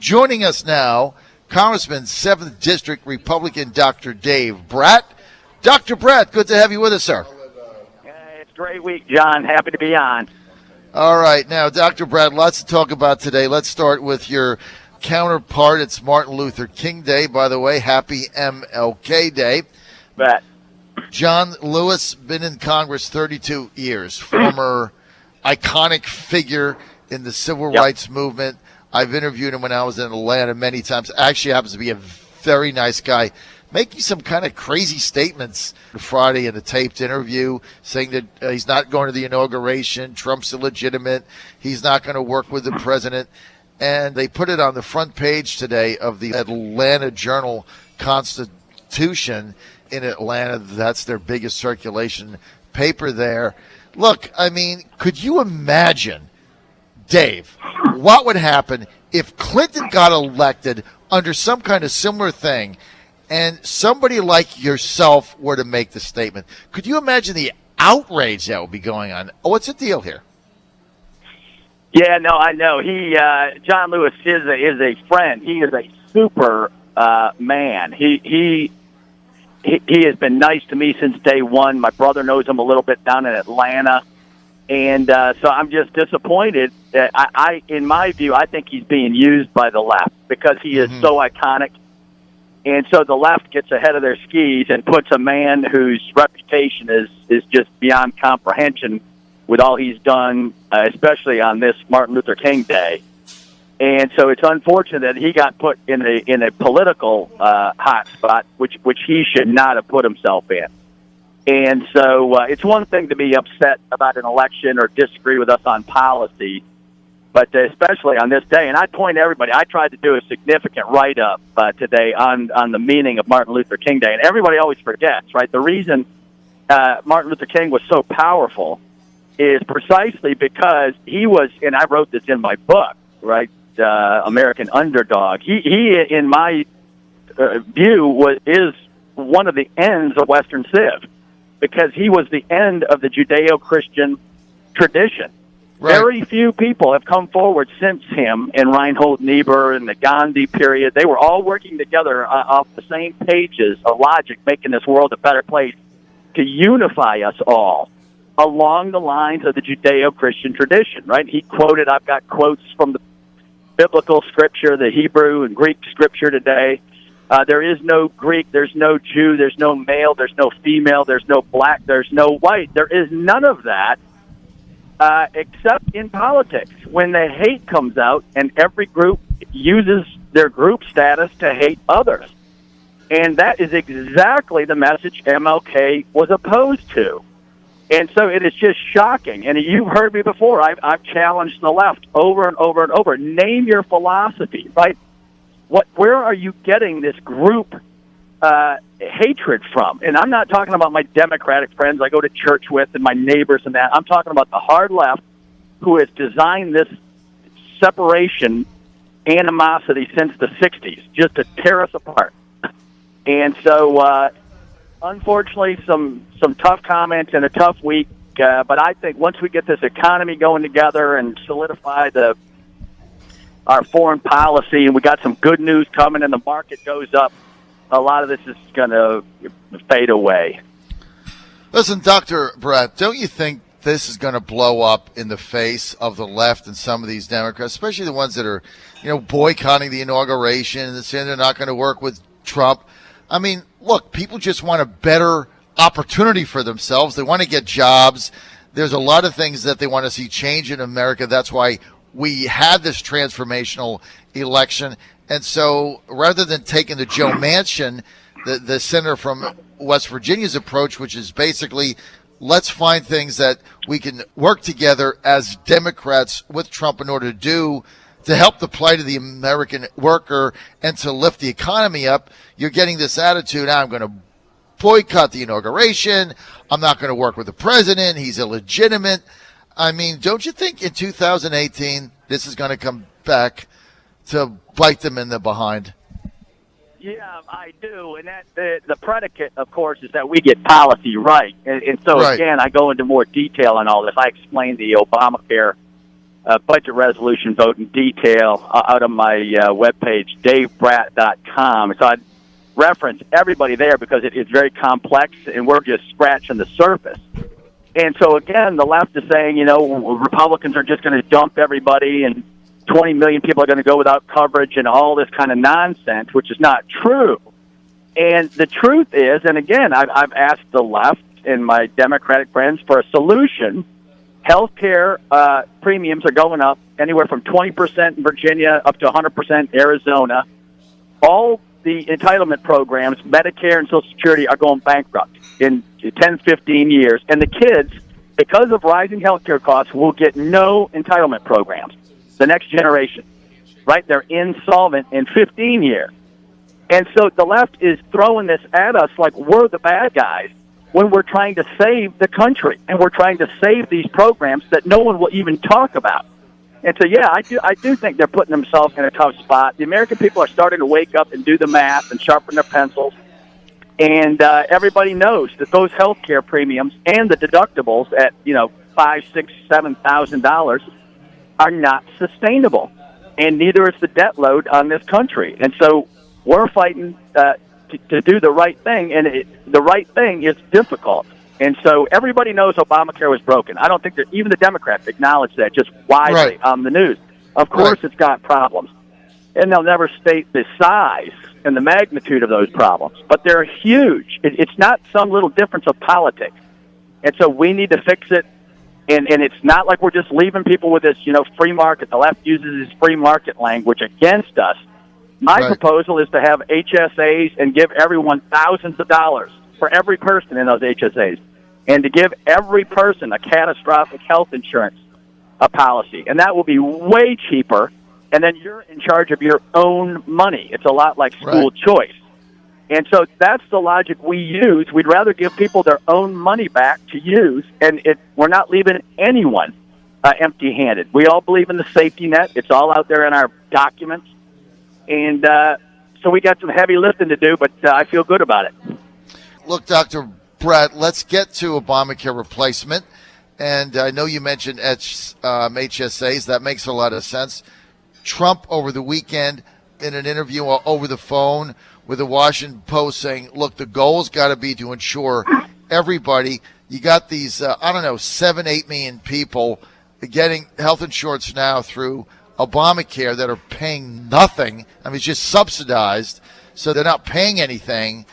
Joining us now, Congressman, 7th District Republican Dr. Dave Brat. Dr. Brat, good to have you with us, sir. It's a great week, John. Happy to be on. All right. Now, Dr. Brat, lots to talk about today. Let's start with your counterpart. It's Martin Luther King Day, by the way. Happy MLK Day. Bet. John Lewis, been in Congress 32 years, former iconic figure in the civil rights movement. I've interviewed him when I was in Atlanta many times. Actually happens to be a very nice guy. Making some kind of crazy statements Friday in a taped interview, saying that he's not going to the inauguration, Trump's illegitimate, he's not going to work with the president. And they put it on the front page today of the Atlanta Journal-Constitution in Atlanta. That's their biggest circulation paper there. Look, I mean, could you imagine, Dave, what would happen if Clinton got elected under some kind of similar thing and somebody like yourself were to make the statement? Could you imagine the outrage that would be going on? Oh, what's the deal here? Yeah, no, I know. John Lewis is a friend. He is a super man. He has been nice to me since day one. My brother knows him a little bit down in Atlanta. And so I'm just disappointed that in my view, I think he's being used by the left because he is so iconic. And so the left gets ahead of their skis and puts a man whose reputation is just beyond comprehension with all he's done, especially on this Martin Luther King Day. And so it's unfortunate that he got put in a political hot spot, which he should not have put himself in. And so it's one thing to be upset about an election or disagree with us on policy, but especially on this day. And I point to everybody, I tried to do a significant write-up today on the meaning of Martin Luther King Day. And everybody always forgets, right? The reason Martin Luther King was so powerful is precisely because he was, and I wrote this in my book, right, American Underdog. He in my view, is one of the ends of Western Civ, because he was the end of the Judeo-Christian tradition. Right. Very few people have come forward since him and Reinhold Niebuhr and the Gandhi period. They were all working together off the same pages of logic, making this world a better place to unify us all along the lines of the Judeo-Christian tradition, right? He quoted, I've got quotes from the biblical scripture, the Hebrew and Greek scripture today. There is no Greek, there's no Jew, there's no male, there's no female, there's no black, there's no white. There is none of that except in politics, when the hate comes out and every group uses their group status to hate others. And that is exactly the message MLK was opposed to. And so it is just shocking. And you've heard me before. I've challenged the left over and over and over. Name your philosophy, right? Where are you getting this group hatred from? And I'm not talking about my Democratic friends I go to church with and my neighbors and that. I'm talking about the hard left who has designed this separation animosity since the 60s, just to tear us apart. And so, unfortunately, some tough comments and a tough week. But I think once we get this economy going together and solidify our foreign policy, and we got some good news coming and the market goes up, a lot of this is going to fade away. Listen, Dr. Brat, don't you think this is going to blow up in the face of the left and some of these Democrats, especially the ones that are, boycotting the inauguration and saying they're not going to work with Trump? I mean, look, people just want a better opportunity for themselves. They want to get jobs. There's a lot of things that they want to see change in America. That's why we had this transformational election. And so rather than taking the Joe Manchin, the senator from West Virginia's approach, which is basically let's find things that we can work together as Democrats with Trump in order to help the plight of the American worker and to lift the economy up, you're getting this attitude, I'm going to boycott the inauguration, I'm not going to work with the president, he's illegitimate. I mean, don't you think in 2018 this is going to come back to bite them in the behind? Yeah, I do. And that the predicate, of course, is that we get policy right. And so, right. Again, I go into more detail on all this. I explained the Obamacare budget resolution vote in detail out of my webpage, davebrat.com. So I'd reference everybody there because it's very complex, and we're just scratching the surface. And so, again, the left is saying, Republicans are just going to dump everybody and 20 million people are going to go without coverage and all this kind of nonsense, which is not true. And the truth is, and again, I've asked the left and my Democratic friends for a solution. HealthCare premiums are going up anywhere from 20% in Virginia up to 100% in Arizona. All the entitlement programs, Medicare and Social Security, are going bankrupt in 10, 15 years. And the kids, because of rising healthcare costs, will get no entitlement programs. The next generation, right? They're insolvent in 15 years. And so the left is throwing this at us like we're the bad guys when we're trying to save the country and we're trying to save these programs that no one will even talk about. And so, yeah, I do think they're putting themselves in a tough spot. The American people are starting to wake up and do the math and sharpen their pencils. And everybody knows that those health care premiums and the deductibles at, $5,000, $6,000, $7,000 are not sustainable. And neither is the debt load on this country. And so we're fighting to do the right thing, and the right thing is difficult. And so everybody knows Obamacare was broken. I don't think that even the Democrats acknowledge that just widely on the news. Of course it's got problems. And they'll never state the size and the magnitude of those problems. But they're huge. It's not some little difference of politics. And so we need to fix it. And it's not like we're just leaving people with this, free market. The left uses this free market language against us. My proposal is to have HSAs and give everyone thousands of dollars for every person in those HSAs, and to give every person a catastrophic health insurance policy. And that will be way cheaper, and then you're in charge of your own money. It's a lot like school choice. And so that's the logic we use. We'd rather give people their own money back to use, and we're not leaving anyone empty-handed. We all believe in the safety net. It's all out there in our documents. And so we got some heavy lifting to do, but I feel good about it. Look, Dr. Brat, let's get to Obamacare replacement. And I know you mentioned HSAs. That makes a lot of sense. Trump over the weekend in an interview over the phone with the Washington Post saying, look, the goal's got to be to ensure everybody, you got these, 7, 8 million people getting health insurance now through Obamacare that are paying nothing. I mean, it's just subsidized, so they're not paying anything.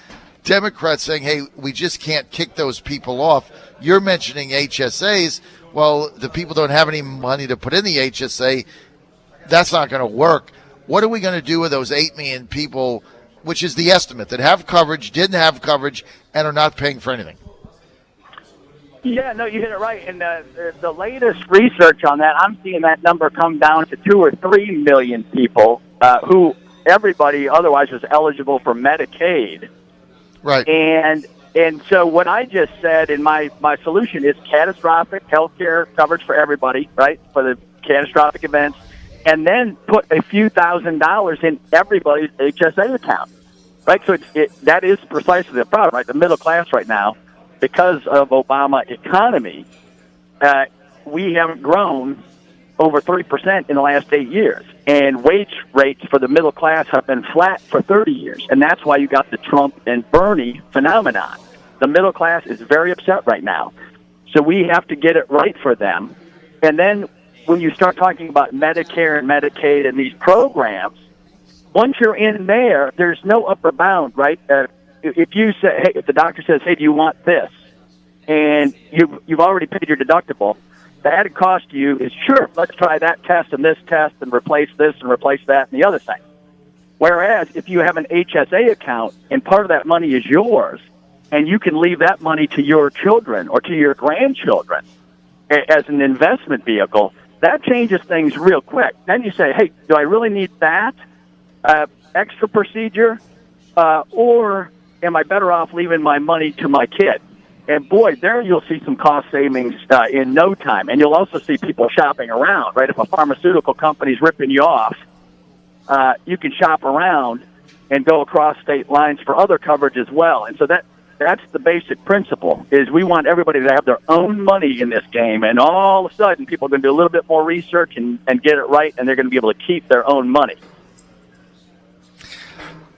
Democrats saying, hey, we just can't kick those people off. You're mentioning HSAs. Well, the people don't have any money to put in the HSA. That's not going to work. What are we going to do with those 8 million people, which is the estimate, that have coverage, didn't have coverage, and are not paying for anything? Yeah, no, you hit it right. And the latest research on that, I'm seeing that number come down to 2 or 3 million people who everybody otherwise was eligible for Medicaid. Right. And so what I just said in my solution is catastrophic health care coverage for everybody, right, for the catastrophic events, and then put a few $1,000s in everybody's HSA account, right? So that is precisely the problem, right? The middle class right now, because of Obama economy, we haven't grown over 3% in the last 8 years. And wage rates for the middle class have been flat for 30 years. And that's why you got the Trump and Bernie phenomenon. The middle class is very upset right now. So we have to get it right for them. And then when you start talking about Medicare and Medicaid and these programs, once you're in there, there's no upper bound, right? If you say, hey, if the doctor says, hey, do you want this? And you've already paid your deductible, the added cost to you is, sure, let's try that test and this test and replace this and replace that and the other thing. Whereas if you have an HSA account and part of that money is yours, and you can leave that money to your children or to your grandchildren as an investment vehicle, that changes things real quick. Then you say, hey, do I really need that extra procedure, or am I better off leaving my money to my kid? And, boy, there you'll see some cost savings in no time. And you'll also see people shopping around, right? If a pharmaceutical company's ripping you off, you can shop around and go across state lines for other coverage as well. And so that That's the basic principle, is we want everybody to have their own money in this game, and all of a sudden people are going to do a little bit more research and get it right, and they're going to be able to keep their own money.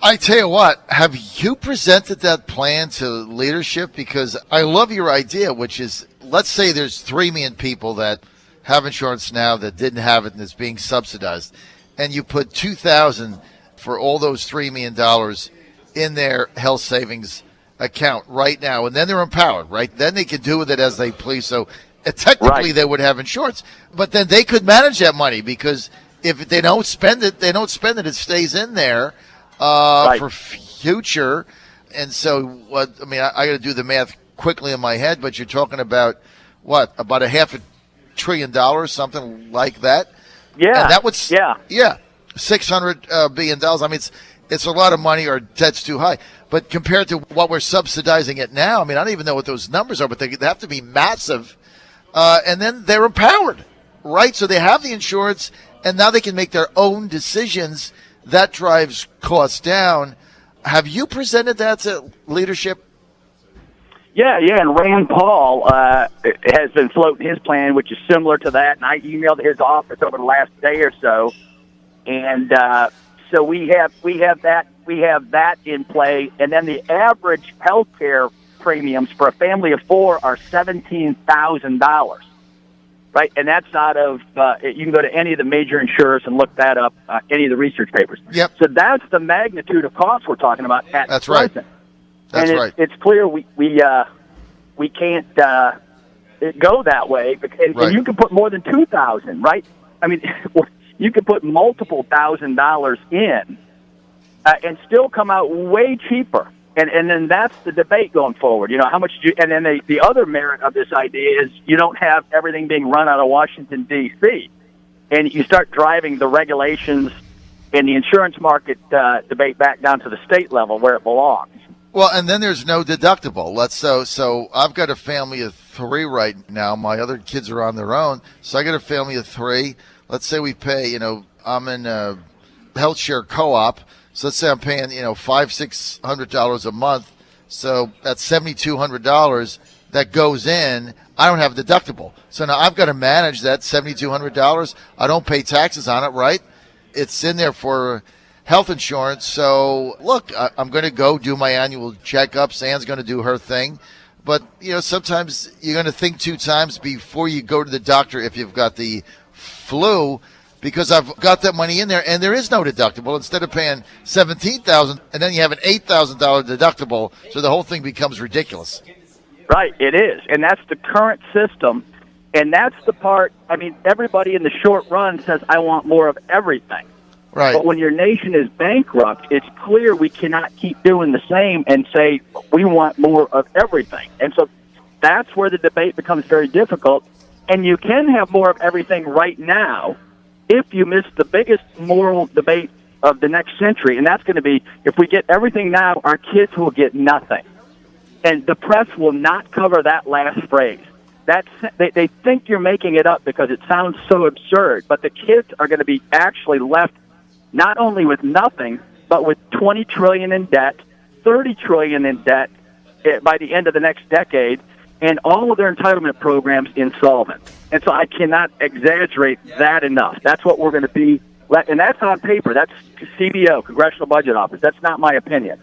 I tell you what, have you presented that plan to leadership? Because I love your idea, which is, let's say there's 3 million people that have insurance now that didn't have it and it's being subsidized, and you put $2,000 for all those $3 million in their health savings account right now, and then they're empowered, right? Then they can do with it as they please. So technically they would have insurance, but then they could manage that money, because if they don't spend it, it stays in there for future. And so what, I mean, I got to do the math quickly in my head, but you're talking about what, about a $500 billion, something like that? Yeah. And that would, $600 billion. I mean, it's a lot of money, or debt's too high. But compared to what we're subsidizing it now, I mean, I don't even know what those numbers are, but they have to be massive. And then they're empowered, right? So they have the insurance, and now they can make their own decisions. That drives costs down. Have you presented that to leadership? Yeah, and Rand Paul has been floating his plan, which is similar to that, and I emailed his office over the last day or so, and so we have that in play, and then the average HealthCare premiums for a family of 4 are $17,000, right? And that's out of you can go to any of the major insurers and look that up, any of the research papers. Yep. So that's the magnitude of costs we're talking about at That's present. right. That's and right. It's clear we can't go that way, and you can put more than $2,000, right? I mean, you could put multiple $1,000s in and still come out way cheaper. And then that's the debate going forward. You know, how much do you, and then the other merit of this idea is you don't have everything being run out of Washington, D.C., and you start driving the regulations and the insurance market debate back down to the state level where it belongs. Well, and then there's no deductible. So I've got a family of 3 right now. My other kids are on their own. So I got a family of 3. Let's say we pay, you know, I'm in a health share co-op. So let's say I'm paying, you know, $500-600 a month. So that's $7,200 that goes in. I don't have a deductible. So now I've got to manage that $7,200. I don't pay taxes on it, right? It's in there for health insurance. So look, I'm going to go do my annual checkups. Anne's going to do her thing. But, you know, sometimes you're going to think 2 times before you go to the doctor if you've got the flu, because I've got that money in there and there is no deductible. Instead of paying $17,000 and then you have an $8,000 deductible, so the whole thing becomes ridiculous. Right, it is. And that's the current system. And that's the part, I mean, everybody in the short run says, I want more of everything. Right. But when your nation is bankrupt, it's clear we cannot keep doing the same and say we want more of everything. And so that's where the debate becomes very difficult. And you can have more of everything right now if you miss the biggest moral debate of the next century. And that's going to be, if we get everything now, our kids will get nothing. And the press will not cover that last phrase. They think you're making it up because it sounds so absurd, but the kids are going to be actually left not only with nothing, but with $20 trillion in debt, $30 trillion in debt by the end of the next decade, and all of their entitlement programs insolvent. And so I cannot exaggerate that enough. That's what we're going to be, and that's on paper. That's CBO, Congressional Budget Office. That's not my opinion.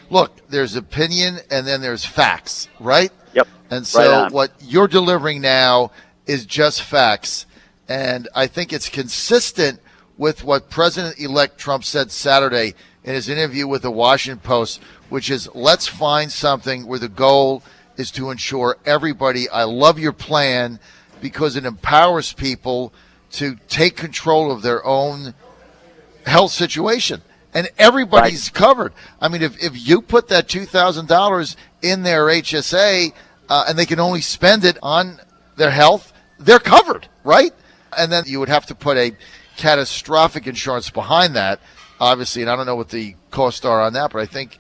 Look, there's opinion and then there's facts, right? Yep. And so what you're delivering now is just facts. And I think it's consistent with what President-elect Trump said Saturday in his interview with the Washington Post, which is, let's find something where the goal is to ensure everybody. I love your plan because it empowers people to take control of their own health situation. And everybody's covered. I mean, if you put that $2,000 in their HSA and they can only spend it on their health, they're covered, right? And then you would have to put a catastrophic insurance behind that, obviously, and I don't know what the costs are on that, but I think,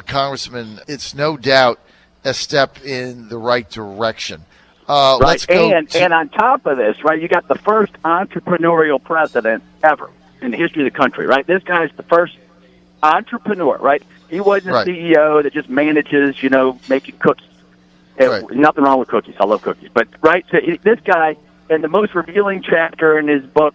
Congressman, it's no doubt a step in the right direction. Right, Let's go and on top of this, right, you got the first entrepreneurial president ever in the history of the country, right? This guy's the first entrepreneur, right? He wasn't Right. a CEO that just manages, making cookies. Right. Nothing wrong with cookies. I love cookies. But, right, so this guy, in the most revealing chapter in his book,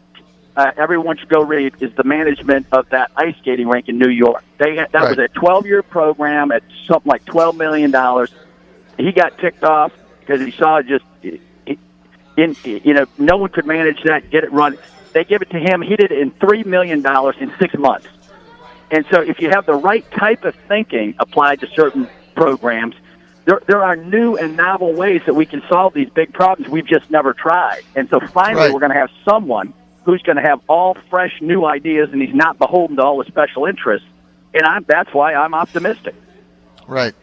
everyone should go read, is the management of that ice skating rink in New York. That was a 12-year program at something like $12 million. He got ticked off because he saw no one could manage that, get it running. They give it to him. He did it in $3 million in 6 months. And so if you have the right type of thinking applied to certain programs, there are new and novel ways that we can solve these big problems we've just never tried. And so finally we're going to have someone who's going to have all fresh new ideas, and he's not beholden to all the special interests. And that's why I'm optimistic. Right.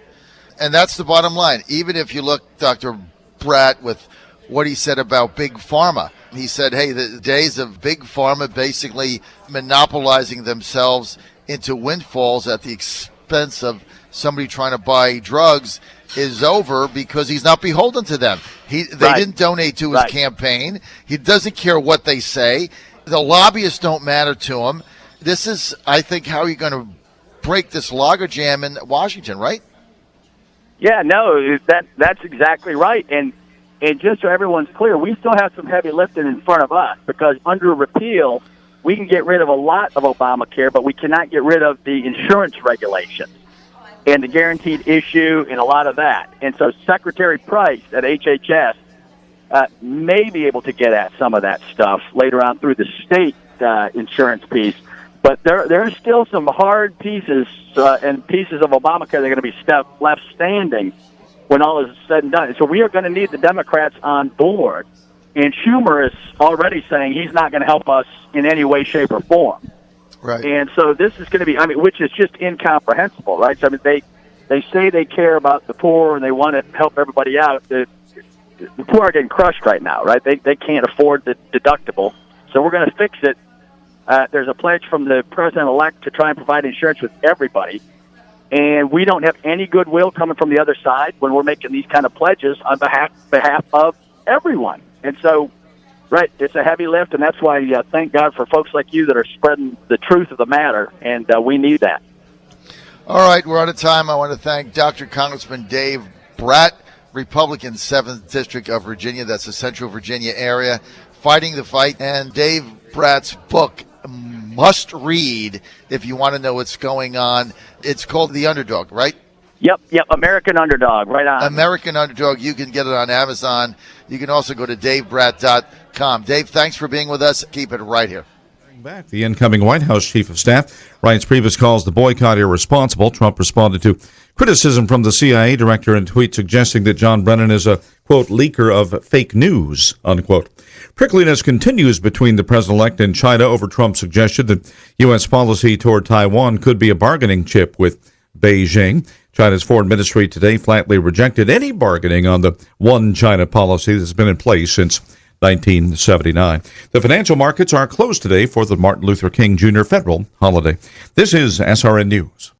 And that's the bottom line. Even if you look, Dr. Brat, with what he said about Big Pharma, he said, hey, the days of Big Pharma basically monopolizing themselves into windfalls at the expense of somebody trying to buy drugs is over because he's not beholden to them. They didn't donate to his campaign. He doesn't care what they say. The lobbyists don't matter to him. This is, I think, how you're going to break this logjam in Washington, right? Yeah, no, that's exactly right. And just so everyone's clear, we still have some heavy lifting in front of us because under repeal, we can get rid of a lot of Obamacare, but we cannot get rid of the insurance regulations and the guaranteed issue and a lot of that. And so Secretary Price at HHS may be able to get at some of that stuff later on through the state insurance piece. But there are still some hard pieces and pieces of Obamacare that are going to be left standing when all is said and done. So we are going to need the Democrats on board. And Schumer is already saying he's not going to help us in any way, shape, or form. Right. And so this is going to be, which is just incomprehensible, right? So, they say they care about the poor and they want to help everybody out. The poor are getting crushed right now, right? They can't afford the deductible. So we're going to fix it. There's a pledge from the president-elect to try and provide insurance with everybody. And we don't have any goodwill coming from the other side when we're making these kind of pledges on behalf of everyone. And so, right, it's a heavy lift, and that's why thank God for folks like you that are spreading the truth of the matter, and we need that. All right, we're out of time. I want to thank Dr. Congressman Dave Brat, Republican 7th District of Virginia. That's the Central Virginia area, fighting the fight. And Dave Brat's book, must read if you want to know what's going on. It's called The Underdog, right? Yep, American Underdog, right on. American Underdog. You can get it on Amazon. You can also go to davebrat.com. Dave, thanks for being with us. Keep it right here. Back. The incoming White House Chief of Staff writes previous calls the boycott irresponsible. Trump responded to criticism from the CIA director in a tweet suggesting that John Brennan is a, quote, leaker of fake news, unquote. Prickliness continues between the president-elect and China over Trump's suggestion that U.S. policy toward Taiwan could be a bargaining chip with Beijing. China's foreign ministry today flatly rejected any bargaining on the one China policy that's been in place since 1979. The financial markets are closed today for the Martin Luther King Jr. federal holiday. This is SRN News.